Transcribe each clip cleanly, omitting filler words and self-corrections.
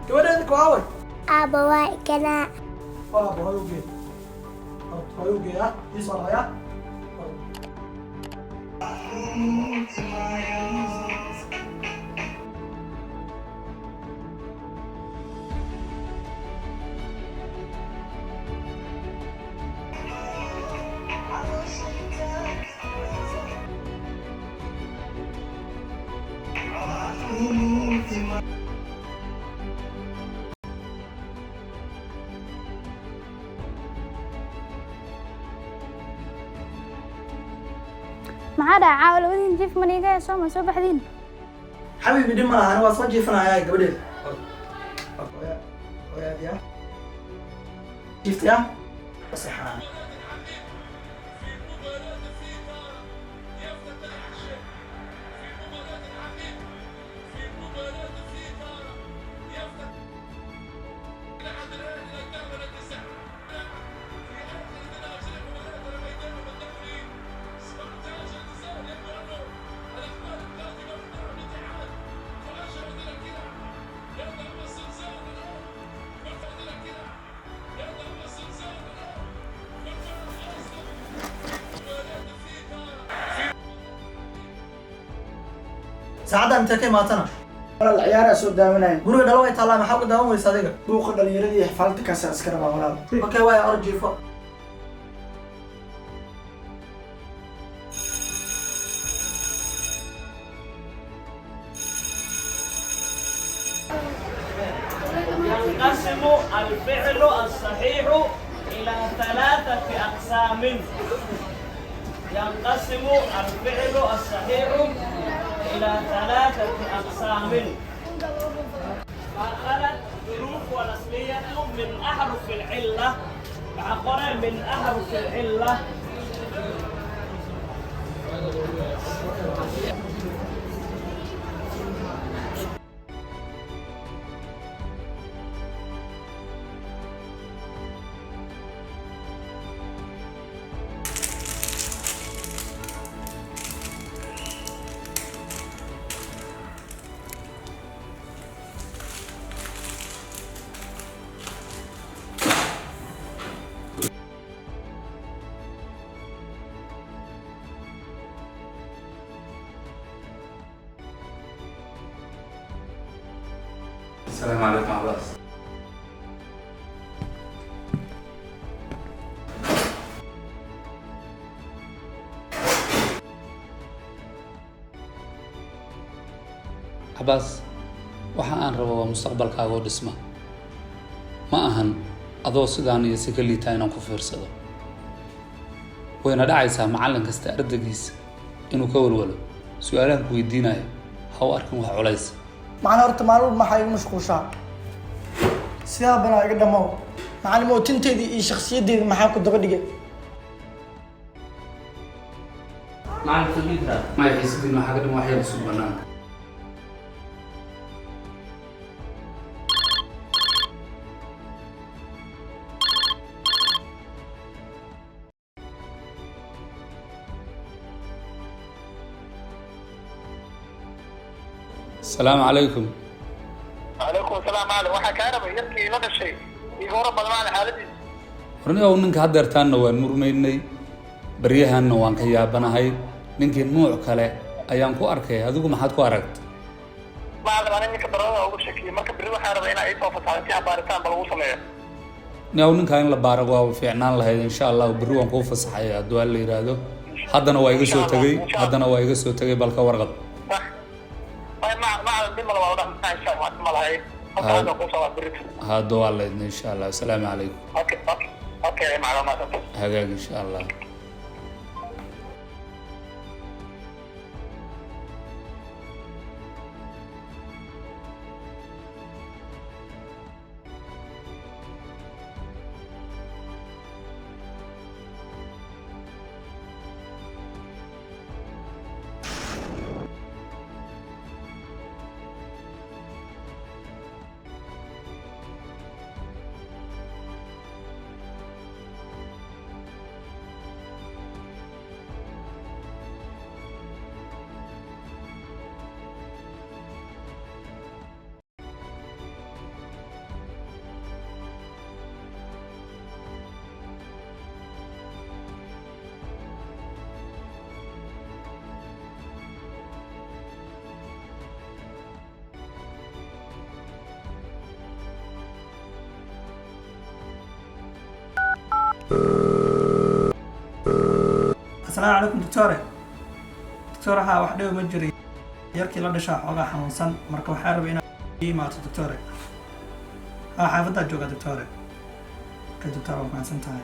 gabadheeda kuaaway aabba waa ikanaa aabba hoyugee hoyugee ah ii soo dhaqaya maxaa dhaca caawa labadiin jiif maniga ee soo ma soo baxdiin xabiibi dhib malaha ani waa soo jiifanayaa gabadheeda oyaadiya jiiftaya saxaa saacadda intee ka imaatana walaal ciyaaraa soo daawanaya guriga dhalo way taallaa maxaa ku daawan weysa adiga buuqa dhalinyaradii xafaalta kaasa iska rabaa walaal okay waaya or jiifo ينقسم الفعل الصحيح إلى 3 أقسام. ينقسم الفعل الصحيح إلى 3 أقسام. فأخذت حروف والأصلية من أحرف العلة. فأخذ من أحرف العلة. السلام عليكم عباس. عباس waxa aan rabo waa mustaqbalkaaga oo dhisma ma ahan adoo sidaan iyo si ka liitaa inaan ku fiirsado wayna dhacaysaa macallin kasta ardaygiisa inuu ka walwalo su-aalahan ku weydiinayo ha u arkin wax culays macna horta maalin maxaa igu mashquushaa sidaa banaa iga dhammow macallimo tinteedii iyo shakhsiyaddeedii maxaa ku daba dhigay macallin fadhiidra ma xiisadin waxa ka dhan wax yar isu banaanka السلام عليكم. وعليكم السلام معلم waxaa ka rabay yarkii la dhashay iga hor badnaan xaaladiisa runtii oo ninka hadeertaanna waan murmaynay baryahanna waan ka yaabanahay ninkii nuuc kale ayaan ku arkay adigu maxaad ku aragtay macallin aan ninka darada ugu shakiyay marka bari waxaa rabay inay soo fasaxaan baaritaan bal ugu sameeyo niyow ninka in la baaro waa fiicnaan lahayd insha Allah bari waan ku fasaxay haddii la yiraahdo haddana waa iga soo tagay balka warqad هذا والله إن شاء الله السلام عليكم. اوكي معلومات هذاك إن شاء الله. السلام عليكم دكتورة. دكتورة ها وحده ما جري يركي لا دشا xogaa xanuunsan marka waxaa rabay inaad imaato دكتورة. ها xaafadda jooga دكتورة. ka دكتورة waa mahadsan tahay.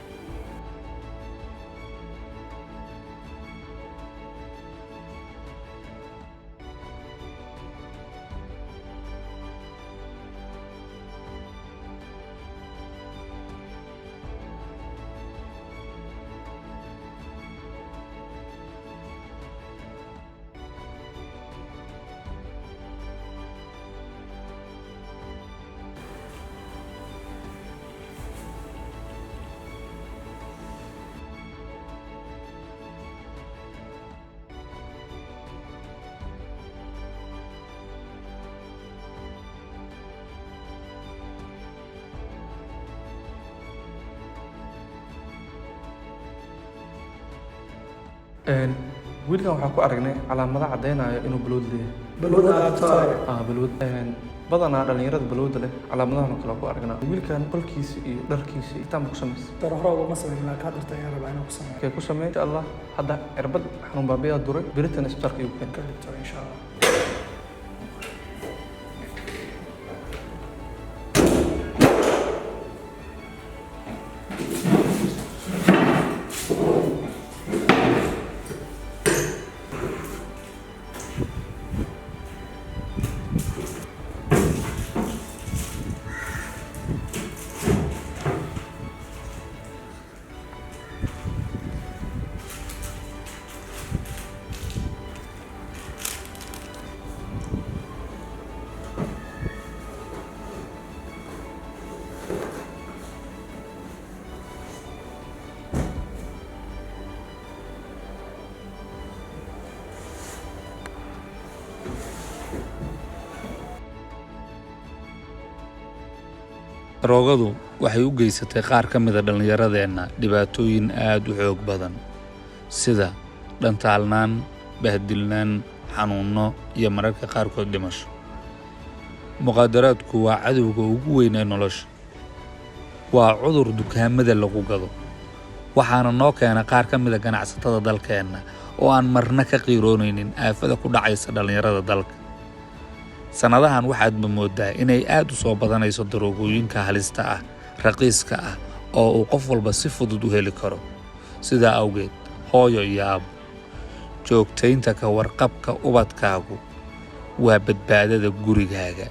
wiilkan waxaan ku aragnay calaamado caddeynaya inuu balwad leeyahay. balwada دكتورة. balwad badanaa dhalinyarada balwada leh calaamadahan oo kale ku aragnaa. wiilkan qolkiisa iyo dharkiisa intaan ku sameys. دكتورة hore uma sameyn laakiin hadda ayaan rabaa inaan ku sameeyo. kee ku sameey insha Allah hadda cirbad xanuun baabiyaa duray biritan isbitaalka iyo keen. دكتورة إن شاء الله. daroogadu waxay u geysatay qaar ka mid a dhallinyaradeenna dhibaatooyin aad u xoog badan sida dhantaalnaan, bahdilnaan, xanuunno iyo mararka qaarkood dhimasho. muqaadaraadku waa cadowga ugu weyn ee nolosha. waa cudur dukaamada lagu gado, waxaana noo keena qaar ka mid a ganacsatada dalkeenna oo aan marna ka qiiroonaynin aafada ku dhacaysa dhallinyarada dalka. sannadahan waxaadba mooddaa inay aad u soo badanayso daroogooyinka halista ah, raqiiska ah oo uu qof walba si fudud u heli karo. sidaa awgeed, hooyo iyo aabbo, joogtaynta ka warqabka ubadkaagu waa badbaadada gurigaaga.